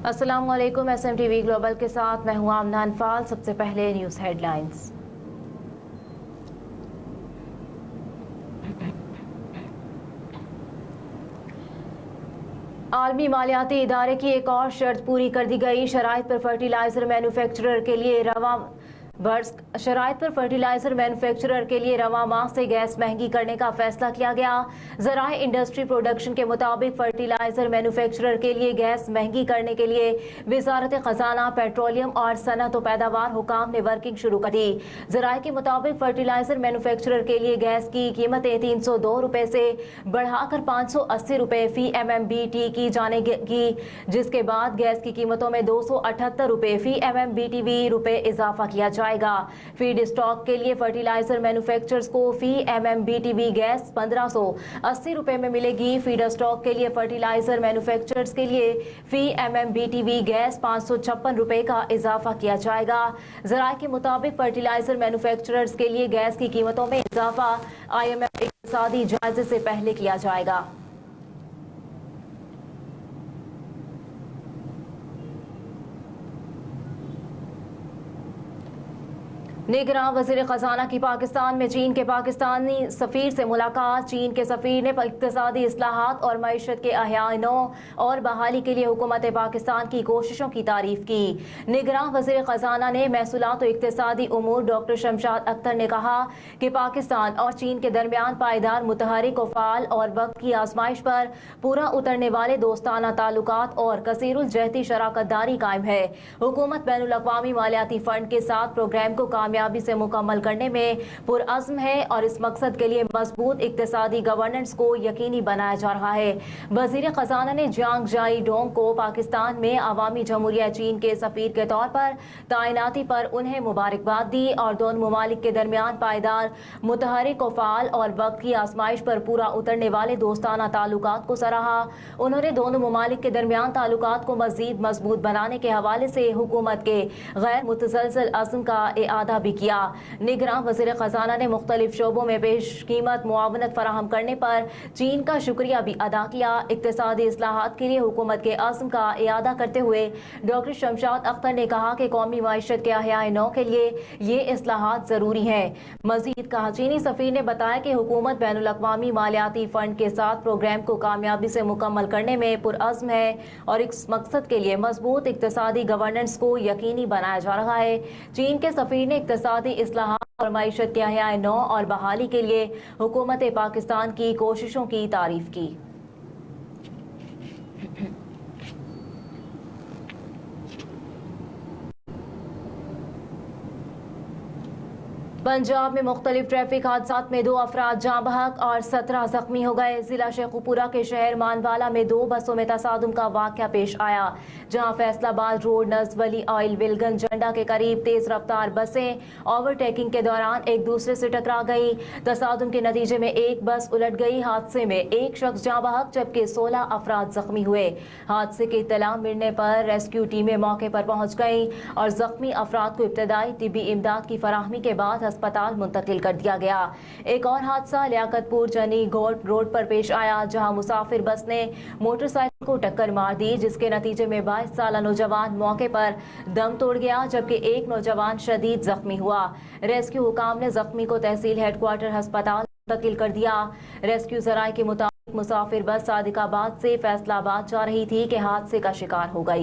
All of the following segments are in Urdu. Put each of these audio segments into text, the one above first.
السلام علیکم، SMTV گلوبل کے ساتھ میں ہوں آمنہ انفال۔ سب سے پہلے نیوز ہیڈ لائنز۔ عالمی مالیاتی ادارے کی ایک اور شرط پوری کر دی گئی۔ شرائط پر فرٹیلائزر مینوفیکچرر کے لیے رواں ماہ سے گیس مہنگی کرنے کا فیصلہ کیا گیا۔ ذرائع انڈسٹری پروڈکشن کے مطابق فرٹیلائزر مینوفیکچرر کے لیے گیس مہنگی کرنے کے لیے وزارت خزانہ، پیٹرولیم اور صنعت و پیداوار حکام نے ورکنگ شروع کر دی۔ ذرائع کے مطابق فرٹیلائزر مینوفیکچرر کے لیے گیس کی قیمتیں 302 روپے سے بڑھا کر 580 روپے فی MMBT کی جانے گی، جس کے بعد گیس کی قیمتوں میں 278 روپے فی MMBTV روپے اضافہ کیا جائے گا۔ فیڈ اسٹاک کے لیے فرٹیلائزر مینوفیکچررز کو فی MMBTV گیس 1580 روپے میں ملے گی۔ فیڈ اسٹاک کے لیے فرٹیلائزر مینوفیکچررز کے لیے فی MMBTV گیس 556 روپے کا اضافہ کیا جائے گا۔ ذرائع کے مطابق فرٹیلائزر مینوفیکچررز کے لیے گیس کی قیمتوں میں اضافہ IMF اقتصادی جائزے سے پہلے کیا جائے گا۔ نگراں وزیر خزانہ کی پاکستان میں چین کے پاکستانی سفیر سے ملاقات۔ چین کے سفیر نے اقتصادی اصلاحات اور معیشت کے احیاء نو اور بحالی کے لیے حکومت پاکستان کی کوششوں کی تعریف کی۔ نگراں وزیر خزانہ نے محصولات و اقتصادی امور ڈاکٹر شمشاد اختر نے کہا کہ پاکستان اور چین کے درمیان پائیدار، متحرک و فعال اور وقت کی آزمائش پر پورا اترنے والے دوستانہ تعلقات اور کثیر الجہتی شراکت داری قائم ہے۔ حکومت بین الاقوامی مالیاتی فنڈ کے ساتھ پروگرام کو کامیابی سے مکمل کرنے میں پرعزم ہے اور اس مقصد کے لیے مضبوط اقتصادی گورننس کو یقینی بنایا جا رہا ہے۔ وزیر خزانہ نے جیانگ جائی ڈونگ کو پاکستان میں عوامی جمہوریہ چین کے سفیر کے طور پر تعیناتی پر انہیں مبارکباد دی اور دونوں ممالک کے درمیان پائیدار، متحرک و فعال اور وقت کی آزمائش پر پورا اترنے والے دوستانہ تعلقات کو سراہا۔ انہوں نے دونوں ممالک کے درمیان تعلقات کو مزید مضبوط بنانے کے حوالے سے حکومت کے غیر متزلزل عزم کا اعادہ بھی کیا۔ نگراں وزیر خزانہ نے مختلف شعبوں میں پیش قیمت معاونت فراہم کرنے پر چین کا شکریہ بھی ادا کیا۔ اقتصادی اصلاحات کے لیے حکومت کے عزم کا اعادہ کرتے ہوئے ڈاکٹر شمشاد اختر نے کہا کہ قومی معیشت کے احیاء نو کے لیے یہ اصلاحات ضروری ہیں۔ مزید کہا، چینی سفیر نے بتایا کہ حکومت بین الاقوامی مالیاتی فنڈ کے ساتھ پروگرام کو کامیابی سے مکمل کرنے میں پرعزم ہے اور اس مقصد کے لیے مضبوط اقتصادی گورننس کو یقینی بنایا جا رہا ہے۔ چین کے سفیر نے اقتصادی اصلاحات اور معیشت کے احیاء نو اور بحالی کے لیے حکومت پاکستان کی کوششوں کی تعریف کی۔ پنجاب میں مختلف ٹریفک حادثات میں 2 افراد جاں بحق اور 17 زخمی ہو گئے۔ ضلع شیخوپورہ کے شہر مانوالا میں 2 بسوں میں تصادم کا واقعہ پیش آیا، جہاں فیصل آباد روڈ نزد ولی آئل ولگن جنڈا کے قریب تیز رفتار بسیں اوور ٹیکنگ کے دوران ایک دوسرے سے ٹکرا گئیں۔ تصادم کے نتیجے میں ایک بس الٹ گئی۔ حادثے میں ایک شخص جاں بحق جبکہ 16 افراد زخمی ہوئے۔ حادثے کی اطلاع ملنے پر ریسکیو ٹیمیں موقع پر پہنچ گئیں اور زخمی افراد کو ابتدائی طبی امداد کی فراہمی کے بعد ہسپتال منتقل کر دیا گیا۔ ایک اور حادثہ لیاقت پور جنی گھوٹ روڈ پر پیش آیا، جہاں مسافر بس نے موٹر سائیکل کو ٹکر مار دی، جس کے نتیجے میں 22 سالہ نوجوان موقع پر دم توڑ گیا جبکہ ایک نوجوان شدید زخمی ہوا۔ ریسکیو حکام نے زخمی کو تحصیل ہیڈ کوارٹر ہسپتال منتقل کر دیا۔ ریسکیو ذرائع کے مطابق مسافر بس صادق آباد سے فیصل آباد جا رہی تھی کہ حادثے کا شکار ہو گئی۔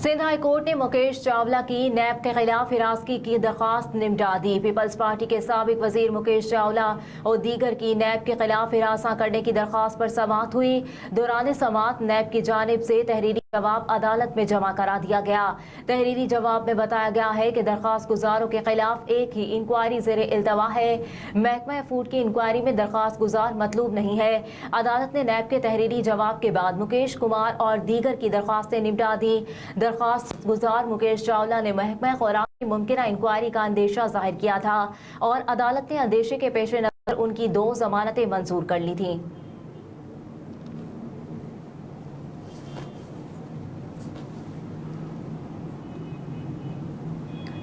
سندھ ہائی کورٹ نے مکیش چاولہ کی نیب کے خلاف حراستی کی درخواست نمٹا دی۔ پیپلز پارٹی کے سابق وزیر مکیش چاولہ اور دیگر کی نیب کے خلاف ہراساں کرنے کی درخواست پر سماعت ہوئی۔ دوران سماعت نیب کی جانب سے تحریری جواب عدالت میں جمع کرا دیا گیا۔ تحریری جواب میں بتایا گیا ہے کہ درخواست گزاروں کے خلاف ایک ہی انکوائری زیر التوا ہے۔ محکمہ فوڈ کی انکوائری میں درخواست گزار مطلوب نہیں ہے۔ عدالت نے نیب کے تحریری جواب کے بعد مکیش کمار اور دیگر کی درخواستیں نمٹا دیں۔ درخواست گزار مکیش چاولہ نے محکمہ خوراک کی ممکنہ انکوائری کا اندیشہ ظاہر کیا تھا اور عدالت نے اندیشے کے پیش نظر ان کی 2 ضمانتیں منظور کر لی تھیں۔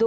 2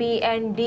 PND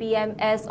PMS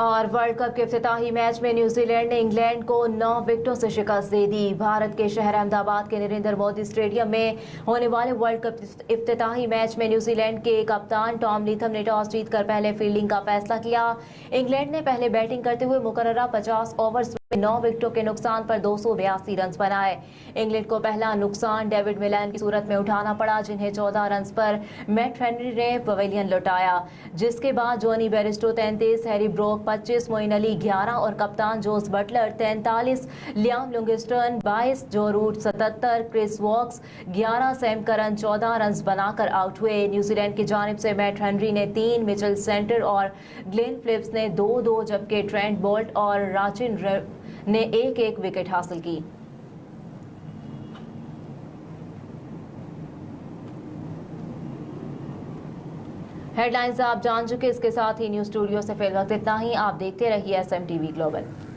اور ورلڈ کپ کے افتتاحی میچ میں نیوزی لینڈ نے انگلینڈ کو 9 وکٹوں سے شکست دے دی۔ بھارت کے شہر احمد آباد کے نریندر مودی اسٹیڈیم میں ہونے والے ورلڈ کپ افتتاحی میچ میں نیوزی لینڈ کے کپتان ٹام لیتھم نے ٹاس جیت کر پہلے فیلڈنگ کا فیصلہ کیا۔ انگلینڈ نے پہلے بیٹنگ کرتے ہوئے مقررہ 50 اوورز میں 9 وکٹوں کے نقصان پر 282 رنز بنائے۔ انگلینڈ کو پہلا نقصان ڈیوڈ ملن کی صورت میں اٹھانا پڑا، جنہیں 14 رنز پر میٹ ہنری نے پویلین لوٹایا، جس کے بعد جونی Bairstow 33، Harry Brook 25، Moeen Ali 11 اور کپتان جوز بٹلر 43، لیام لنگسٹرن 22، جو روٹ 77، کرس ووکس 11، سیم کرن 14 رنز بنا کر آؤٹ ہوئے۔ نیوزی لینڈ کی جانب سے میٹ ہنری نے 3، مچل سینٹر اور گلین فلپس نے 2-2، جبکہ ٹرینٹ بولٹ اور راچن نے 1-1 وکٹ حاصل کی۔ ہیڈ لائنز آپ جان چکے، اس کے ساتھ ہی نیوز اسٹوڈیو سے فی الوقت اتنا ہی۔ آپ دیکھتے رہیے SMTV گلوبل۔